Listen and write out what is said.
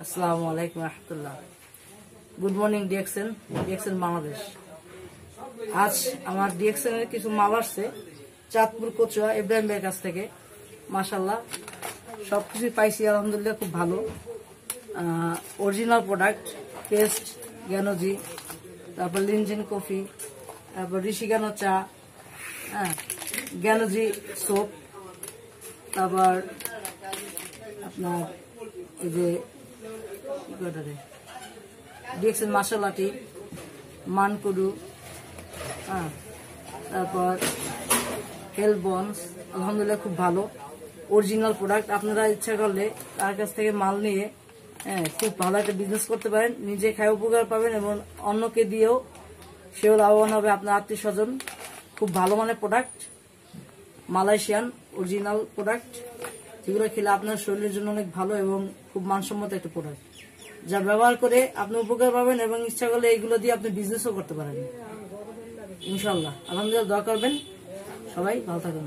আসসালামু আলাইকুম রহমতুল্লাহ। Good morning DXN Bangladesh. আজ আমার ডিএক্সএন এর কিছু মাল আসছে চাঁদপুর কচুয়া ইব্রাহিম ভাইয়ের কাছ থেকে। মাশাআল্লাহ সবকিছু পাইছি আলহামদুলিল্লাহ, খুব ভালো অরিজিনাল প্রোডাক্ট। পেস্ট জ্ঞানজি, তারপর লিনজিন কফি, তারপর ঋষিগানো চা, জ্ঞানজি সোপ, তারপর আপনার এই যে ডিএক্সএন মশলা টি, মানকুডু, তারপর হেলবনস। আলহামদুলিল্লাহ খুব ভালো অরিজিনাল প্রোডাক্ট। আপনারা ইচ্ছা করলে তার কাছ থেকে মাল নিয়ে খুব ভালো একটা বিজনেস করতে পারেন, নিজে খায় উপকার পাবেন এবং অন্যকে দিয়েও সেও লাভবান হবে। আপনার আত্মীয় স্বজন। খুব ভালো মানের প্রোডাক্ট, মালয়েশিয়ান অরিজিনাল প্রোডাক্ট, যেগুলো খেলে আপনার শরীরের জন্য অনেক ভালো এবং খুব মানসম্মত একটা প্রোডাক্ট, যা ব্যবহার করে আপনি উপকার পাবেন এবং ইচ্ছা করলে এইগুলো দিয়ে আপনি বিজনেসও করতে পারেন ইনশাল্লাহ। আলহামদুলিল্লাহ, দোয়া করবেন। সবাই ভালো থাকুন।